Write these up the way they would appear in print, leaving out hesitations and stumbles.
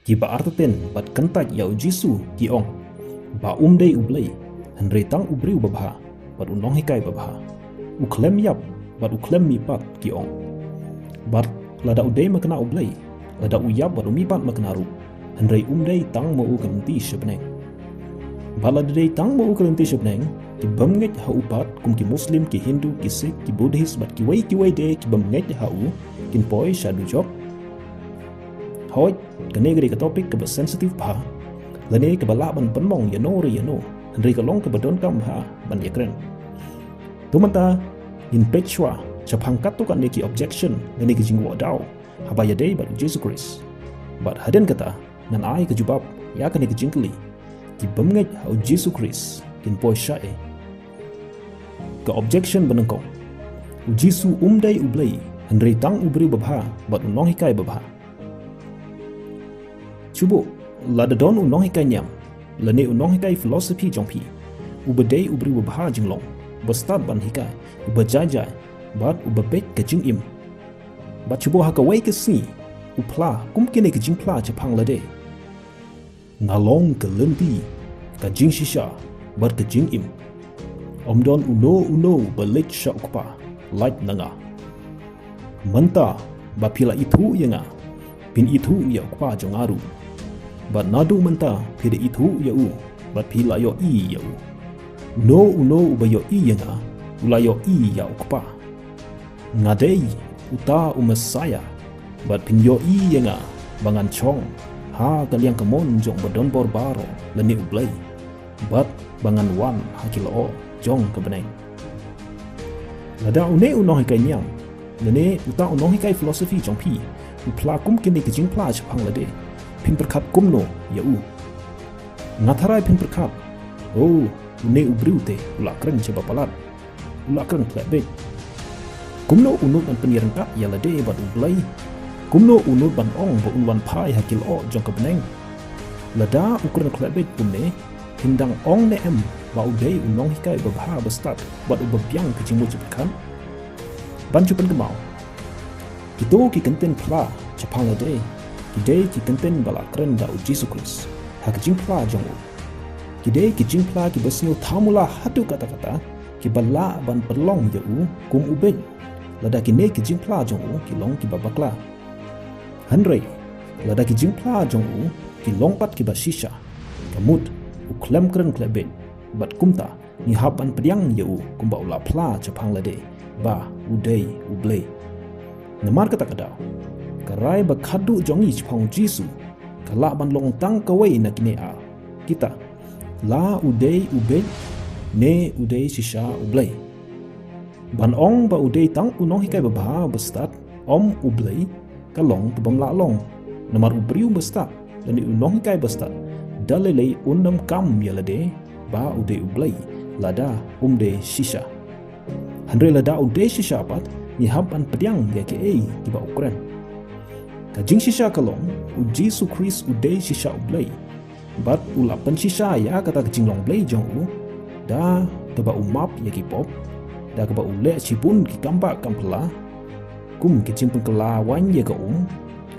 ki ba arten bat kentaj ya U Jisu ki ong ba Dei ublei henry tang ubri babha bat unong hikai babha u klem yap bat u klem mi pat ki ong bat lada Dei makna ublei lada u yap bat mi pat makna ru henry Dei tang mo u lynti Bneng bat lada Dei tang mo u lynti Bneng ki bamngej ha upat kum ki Muslim ki Hindu ki Sikh ki Buddhist bat ki wei de ki bamngej ha u kin poi shadu jok hoi kene gari ka topik ka sensitive pa lane ka bala ban penmong ya no henry ka long ka badon kam ha ban yakren tumanta in pechwa chapang katu kan neki objection lane ki jingwa daw habaya Dei bat Jesus Christ bat haden kata nan ai ka jubab ya kane ki jingkli ki bamngej ha Jesus Christ kin poi shae ka objection banengkong U Jisu Dei ublei henry tang ubri babha bat unong hikai babha cubo lada don unong hikai nyam lane unong hikai philosophy jongpi ubedei ubri babha jinglong bastad ban hikai ubajajai bat ubabek ke jingim bat cubo haka wei ke si upla kumkine ke jingpla chapang lade ngalong ke lynti ka jing shisha bat ke jingim omdon uno balik sya ukpa light nanga manta bapila itu yenga pin itu ya ukpa jongaru bat nadu menta pide itu ya u bat pila yo i ya u uno uba yo i yenga ula yo i ya ukpa ngadei uta umasaya bat pin yo i yenga bangan chong ha kaliang kemon jong badon bor baro leni ublei bat bangan wan hakilo jong ke Bneng lada unong hikai nyam lene uta unong hikai philosophy jong pi upla kum kini ke jingpla chapang lade pin perkat kumno ya u ngatarai pin perkat une ubriute ula kren cheba palat ula kren klebek kumno unut ban penirengkat ya lade bat ublai kumno unut ban ong ba unwan pai hakil o jong ke Bneng lada ukren klebek kumne hindang ong ne em ba Dei unong hikai babha bastat bat ubabyang ke jingmo jepekan bancu pengemau kito ki kenten pla chapang lade Dei ki kenten bala kren da U Jesus Christ ha ki jingpla jong Dei ki jingpla ki basnu thamula hatu kata-kata ki bala ban perlong ya u kum ubed lada ki ne ki jingpla jong u ki long ki babakla hanrei lada ki jingpla jong u ki longpat ki basisha kamut u klem kren klebet bat kumta ni haban pediang ya u kumba ula pla chapang lade ba Dei ublei namar kata kadau karai bakadu jongi chapang Jisu kala ban long tang kawai na kine a kita la Dei ubed ne Dei shisha ublei ban ong ba Dei tang unong hikai babha bastat om ublei kalong tubam la long namar ubriu bastat dan unong hikai bastat dalele unam kam yalade ba Dei ublei lada Dei shisha Andre lada Dei shisha pat ni haban pediang ya ke kiba ukren ka jing shisha kalong U Jisu Christ Dei shisha ublei bat ulapan shisha ya kata jinglong blei jong u da keba umap ya ki pop da keba ule cipun ki kamba kampla kum ki jing pengkela wan ya ka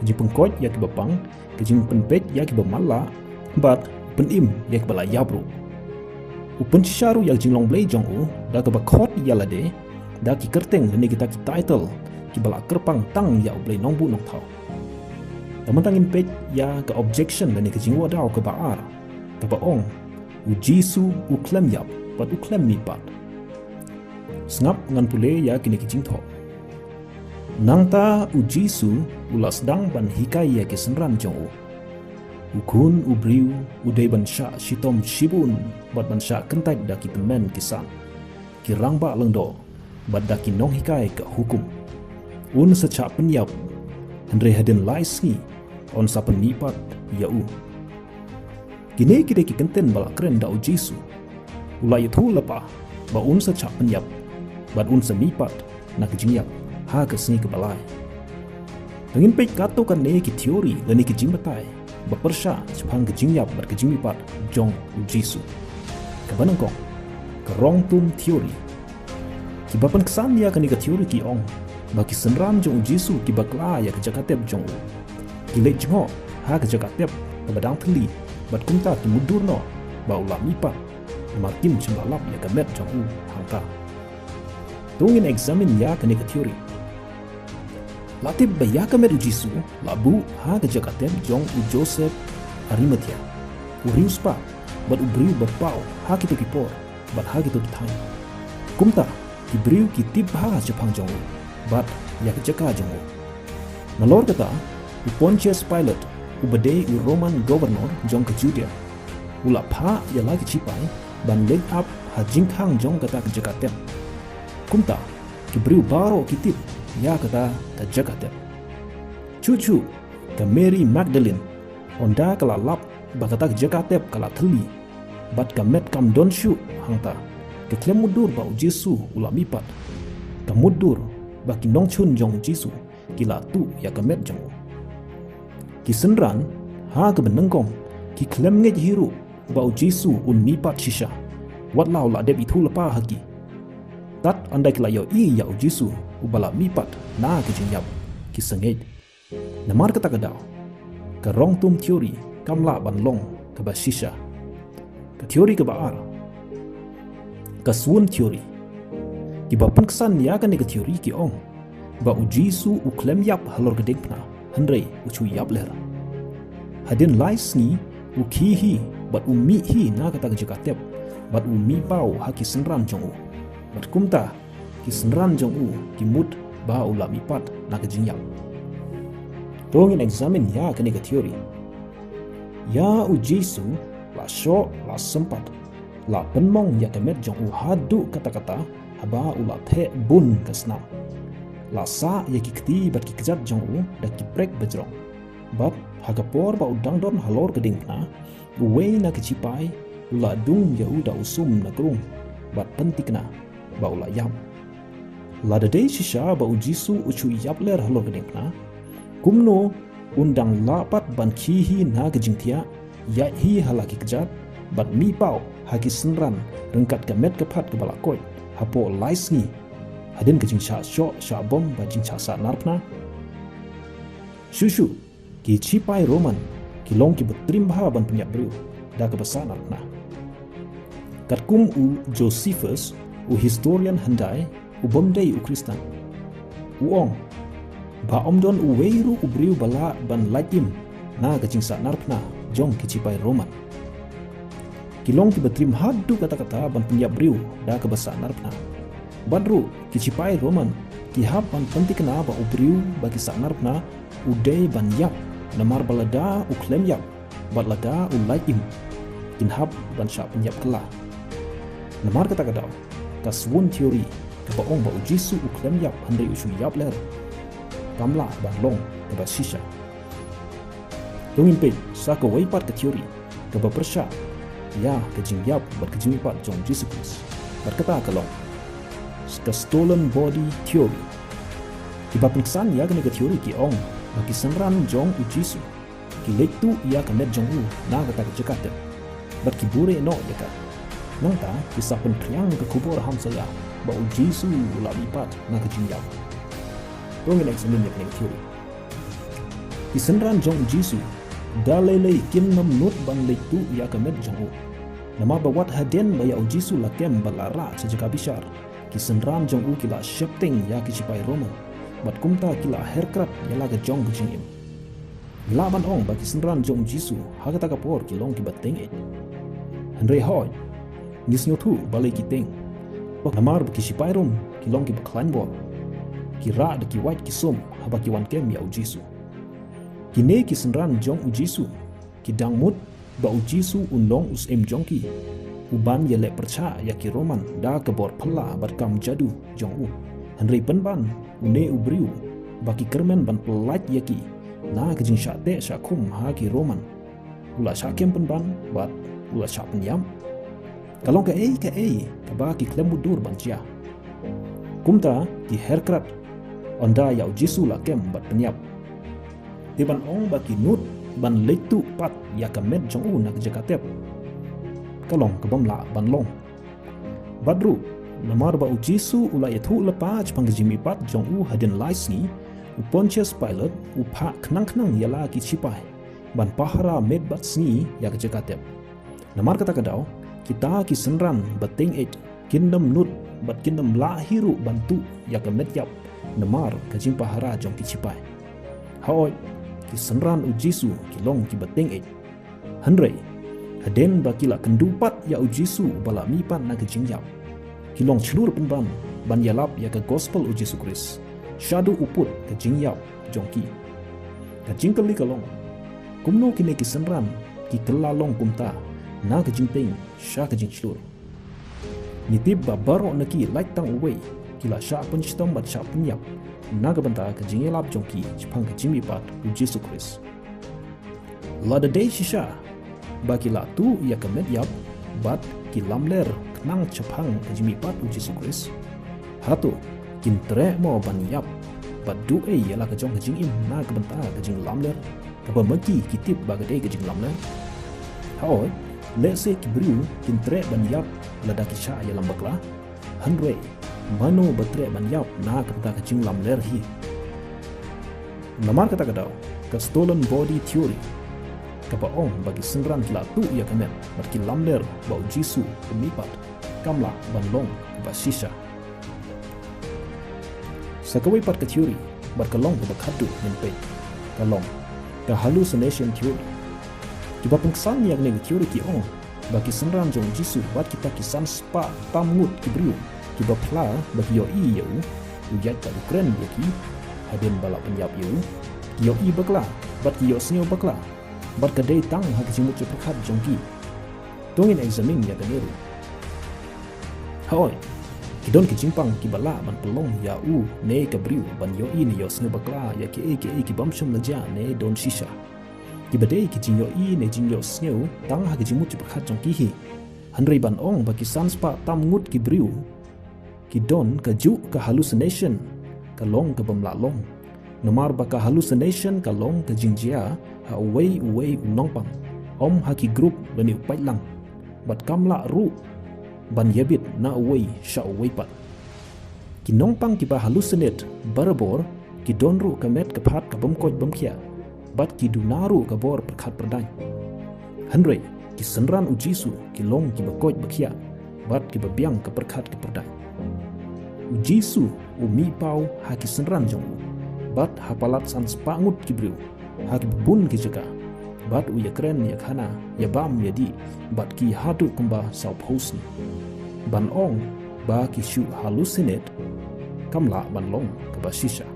ki jing pengkot ya ki bapang ki jing penpet ya ki bamala bat penim ya ki bala yabru upen shisha ru ya jinglong blei jong u da keba khot ya lade da ki kerteng ni kita ki title ki bala kerpang tang ya ublei nongbu nong thau tamantangin pet ya ke objection dan ke jingwa daw ke baar ke baong U Jisu u klem yap pat u klem mi pat snap ngan pule ya kini ke jingtho nangta U Jisu ulas dang ban hikai ya ke senran jong ukun ubriu Dei ban sha shitom shibun bat ban sha kentai da ki pemen kisan ki rangba lengdo bat da ki nong hikai ke hukum un secha penyap Andre haden laisngi on sapen nipat ya u kini kide ki kenten bala kren da U Jisu ulai thu lapa ba un secha penyap bat un semipat na kejingyap ha ke sni ke balai Tengin pek kato kan ne ki teori dan ne ki jingbatai ba persha chapang kejingyap bat kejingmipat jong U Jisu kabanang kong kerong tum teori ki bapan kesan ya kan ni ke teori ki ong bagi senram jong U Jisu ki bakla ya ke jakatep jong ki lek jong ha ke jakatep ke badang theli bat kumta ki mudur no ba ula mipat namar kim chimbalap ya kamet jong u hangta tungin examine ya ke nega theory latib ba ya kamet u Jisu labu ha ke jakatep jong u Joseph Arimathea u riuspa bat u briu bapau ha ki por bat ha ki tu thai kumta ki briu ki tip ha chapang jong u bat ya ke jaka jong u nalor kata u Pontius Pilate u Dei U Roman governor jong ke Judea ula pha ya lagi cipai ban leg up ha jingkhang jong kata ke jakatep kumta ki briu baro ki tip ya kata ke jakatep cucu ke Mary Magdalene onda kala lap ba kata ke jakatep kala theli bat ka met kam don shu hangta ke klem mudur ba u Jisu ula mipat ka mudur ba ki nong chun jong Jisu kila tu ya ka met jong ki senran ha ke Bneng ki klem ngej hiru ba u Jisu un mipat shisha wat lau la deb itu lepa haki tat andai kila yo i ya u Jisu u bala mipat na ke jinyap ki sengej namar kata kadau ka rong tum teori kamla ban long ke ba shisha ka teori ke baar ka suun teori ki ba pun kesan ya kan ke teori ki ong ba u Jisu u klem yap halor gedeng pna hendrei u chu yap ler hadin lais ni u kihi bat u mi hi na kata ke jakatep bat u mi pau haki senran jong u bat kumta ki senran jong u ki mut ba u la mi pat na ke jingyap tongin examine ya kan ke teori ya u Jisu la sho la sempat la penmong ya kemet jong u hadu kata-kata haba u la the bun kesnam la sa ya ki kti bat ki kejat jong u da ki prek bejrong bat hagapor ba udang don halor geding na uwe na ke cipai ula dung ya u da usum na grung bat pentikna ba ula yam la de shisha ba u Jisu uchu yap ler halor geding na kumno undang lapat ban kihi na gejingtia ya hi halaki kejat bat mi pau haki senran rengkat kemet kepat ke balakoi hapo lais ni hadin ke jingcha sho sha bom ba jingcha sa narpna shushu ki cipai Roman ki long ki betrim bah ban penyap bru da ke besar narpna katkum u Josephus u historian handai u bomdei u Kristen u ong ba omdon u weiru u briu bala ban laitim na ke jingsa narpna jong ki cipai Roman kilong ki betrim hadu kata-kata ban penyap bru da ke besar narpna badru ki cipai Roman ki hab ban pentikna ba ubriu bagi saknarpna udai ban yap namar balada u klem yap balada u laim kin hab ban sya penyap kela namar kata kadau kaswun teori ke baong ba u Jisu u klem yap handai u yap ler kamla ban long ke ba shisha tungin pe sa ko weipat ke teori ke ba persya ya ke jing yap bat ke jing pat jong Jisu Kristus berkata kalong the stolen body theory iba pengsan ya kena ke teori ki ong bagi senran jong u Jisu ki lektu ia kemet jong u na kata ke jakate bat ki bure no deka nang ta kisah pentriang ke kubur ham saya ba u Jisu la lipat na ke jingyap tongin examine ya teori ki senran jong u Jisu dalele kim nam nut ban lektu ia kemet jong u nama bawat haden ba ya u Jisu la kem balara sejaka bishar ki senran jong u kila shepting ya ki cipai Roman bat kumta kila herkrat ya la ke jong ke jingim la ban ong bagi senran jong Jisu ha kata kapor ki long ki bateng et henry hoy nisnyo tu balai ki teng bak namar ki cipai Rom ki long ki baklan bol ki ra de ki white ki som ha baki wan kem ya u Jisu ki ne ki senran jong u Jisu ki dangmut ba u Jisu unlong us em jong ki uban ye lek perca ya ki Roman da kebor pela berkam jadu jong u henry penban une ubriu baki kermen ban pelat ya ki na ke jing syate syakum ha ki Roman ula syakem penban bat ula syak penyam kalau ke baki klem mudur ban cia kumta ki herkrat onda ya Jisu la kem bat penyap tiban ong baki nut ban leitu pat ya kemet jong u na ke jakatep kalong kebam la ban long badru namar ba u Jisu ula yathu lepa chpang jimi pat jong u hadin lais ni u Pontius Pilate u pha knang-knang yala ki cipai ban pahara med bat sngi ya kejakatep. Namar kata kadau, kita ki senran Bneng kingdom nut bat kingdom lahiru bantu ya ke med yap namar kajing pahara jong ki cipai. Haoi ki senran U Jisu ki long ki Bneng Henry haden bakila kendupat ya U Jisu bala mipan na kajing yap. Ki long celur penban ban yalap ya ke gospel U Jisu Kris. Shadu uput kajing yap jongki. Kajing kali kalong kumno kini ki senran ki kelalong kumta na kajing ting sha kajing celur. Nitib babaro naki like tang away kila sha pencistom bat sha penyap na kabenta kajing yalap jongki cipang kajing mipat U Jisu Kris. Lada Dei shisha bakila tu ya kemet yap bat ki lamler kenang cepang kajing mipat U Jisu Kris. Hatu kintre mo ban yap bat du ialah kajong kajing im na kabenta kajing lamler kabamaki kitip bagadai kajing lamler. Haoi lese kibriu kintre ban yap lada kisha ialah bakla hanrei mano batre ban yap na kabenta kajing lamler hi. Namar kata kadau ke stolen body theory kapaong bagi senran kila tu ia kamet bat ki lamler bau Jisu umipat kamla ban long basisha. Sakawai pat ke teori berkelong ke bakadu menpe kalong ke hallucination theory kiba pengsan yang neng teori ki ong bagi senran jong Jisu bat kita kisan spa tamut kibriu kiba pla bagi yo i yo ujat ka Ukraine bagi haden bala penyap yo yo i bakla bat ki yo snyo bakla bat ka dei tang ha kijimut cepat jong ki tongin examine ya kaneru. Hoi kidon ki jimpang ki bala ban pelong ya u ne kabriu ban yo i ne yo sne bakla ya ki ki bamsham laja ne don shisha ki badai ki jin yo i ne jin yo sneu tang ha ki jimut cepat jong ki hi hanrei ban ong baki sanspa tamngut ki briu ki don ka ju ka hallucination ka long ka bamla long namar baka hallucination ka long ka jingjia ha uwei unongpang om ha ki group bani upai lang bat kamla ru ban yabit na away sha away pat ki nongpang ki ba hallucinate barabor ki donru kamet kapat ka bamkoj bamkhia bat ki dunaru ka bor perkhat perdai hanrei ki senran U Jisu ki long ki bakoj bakhia bat ki babiang ka perkhat ka perdai U Jisu umi pau ha ki senran jong bat hapalat san spangut ki briu ha ki bun ki jaga bat u yakren yakhana yabam yadi bat ki hadu kumba sau post ban ong ba ki shu hallucinate kamla ban long ka basisha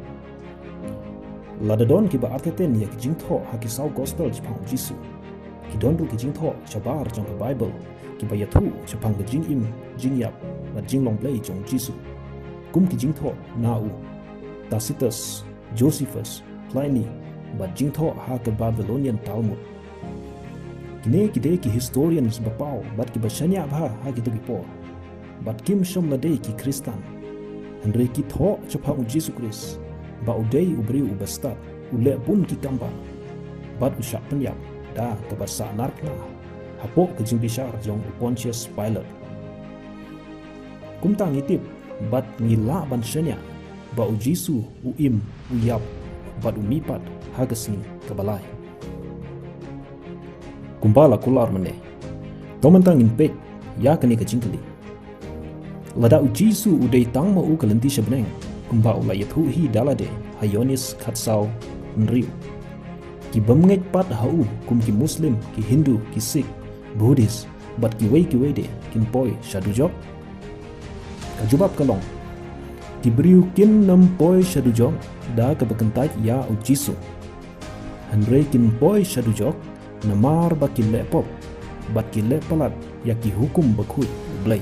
ladadon ki ba ateten ya ki jingtho ha ki sau gospel chpang Jisu ki don ru ki jingtho chabar jong ka Bible ki ba yathu chpang ka jing im jing yap ba jing long play jong Jisu kum ki jingtho na u Tacitus Josephus Pliny ba jingtho ha ka Babylonian Talmud kine ki de ki historians bapau bat ki bashanya bha ha ki to po bat kim shom la de ki Kristan Henry ki tho chapha U Jisu Kris ba udei ubri ubastat ule pun ki kamba bat usha penyap da ka basa narkna hapo ke jing bishar jong Pontius Pilate kumta ngitip bat ngila ban shanya ba U Jisu uim uyap bat umipat hagasni kabalai kumbala kular mene tomantang in pek ya kani kajingkali lada U Jisu udai tang mau ke lynti Bneng kumba ula yathu hi dalade hayonis khatsau nriu ki bamnget pat hau kum ki muslim ki hindu ki sikh buddhist bat ki wei de kin poi shadujok kajubab kalong ki briu kin nam poi shadujok da ka bakentai ya U Jisu hanrei kin poi shadujok namar bakil lepop bakil lepalat yaki hukum bakhui blai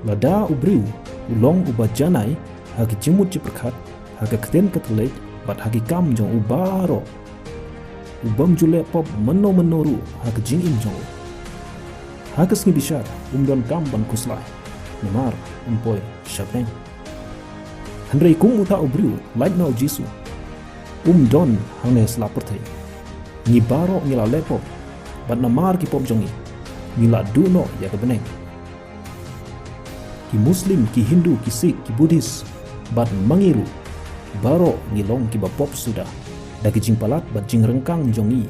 lada ubriu ulong ubajanai hagi jimut ciperkat haga keten ketelek bat hagi kam jong ubaro ubam jule pop menoru haga jingin jong haga sngi bishar don kam ban kuslai namar umpoi shabeng hanrei kum uta ubriu like na U Jisu don hangnes lapertai ni baro ngila lepop bat namar ki pop jongi ngila duno ya ke Bneng ki muslim ki hindu ki sikh ki buddhist bat mangiru baro ngilong ki bapop sudah da kijing palat bat jing rengkang jongi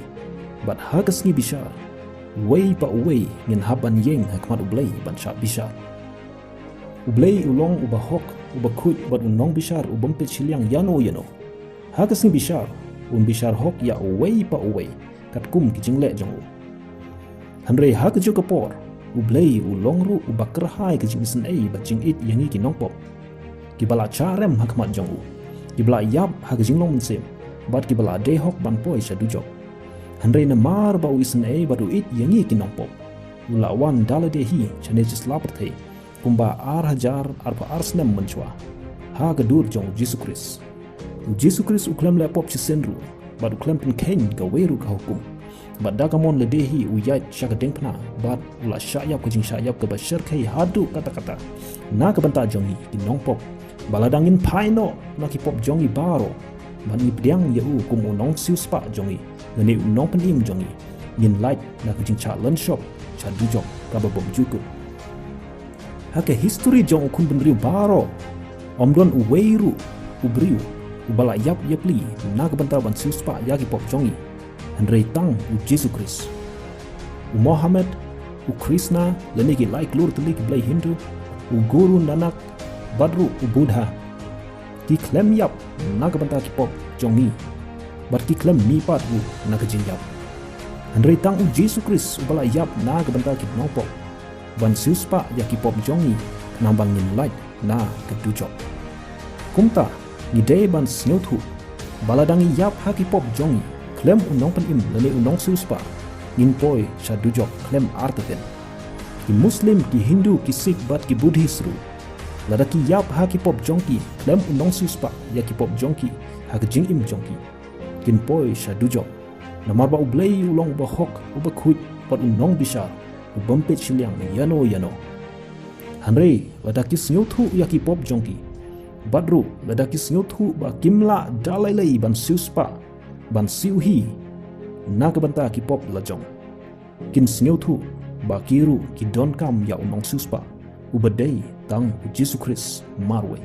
bat hagas ngi bishar wei pa wei ngin haban yeng hakmat ublei ban sha bishar ublei ulong uba hok uba khut bat unong bishar ubam pe chiliang yano hagas ngi bishar bishar hok ya wei pa wei kat kum kijing le jongu hanre hagaju kapor ublei ulong ru uba kerhai kijing isen bat jing it yangi kinong pop kibala charem hakmat jongu kibala yap hagajing long mensem bat kibala de hok ban poi sha dujok hanre na mar ba isen baru it yangi kinong pop ulawan dalade hi chane jis lapathe kumba ar hajar arpa arsnem menchwa ha gadur jong Jisu Kris Jisu Kris uklam le pop chisenru bat uklam pin ken ga weru ka hukum bat dagamon le dehi uyat shaka dengpna bat ula syayap kujing syayap ke bashar kai hadu kata-kata na ke banta jongi kinong pop baladangin paino na ki pop jongi baro ban ipdiang yau kum unong siu spa jongi ngani unong penim jongi yin light na kujing cha len shop cha dujok ka babom juku hake history jong ukun benriu baro omdon uweiru ubriu ubala yap yapli na ke banta ban siu spa yagi pop jongi Andrei tang u Jisu Kris u Muhammad u Krishna leniki like lur telik blai Hindu u Guru Nanak Badru u Buddha ki klem yap naga banta ki pop jongi bat ki klem mi pat u naga jing yap Andrei tang u Jisu Kris u bala yap naga banta ki nopop ban siuspa ya ki pop jongi nambang nin light na ke dujok kumta ni dei ban snuthu baladangi yap ha ki pop jongi klem unong pen im lele unong suspa in poi sha dujok klem arteten ki muslim ki hindu ki sikh bat ki buddhist ru ladaki yap ha ki pop jongki klem unong suspa ya ki pop jongki ha ki jing im jongki kin poi sha dujok namar ba ublei ulong ba hok uba khut pat unong bishar ubampe chiliang yano hanre ladaki snuthu ya ki pop jongki badru ladaki snuthu ba kimla dalailai ban suspa ban siuhi na ke banta ki pop lajong kin sneu thu ba kiru ki don kam ya unong suspa ubadei tang Jisu Kris marwei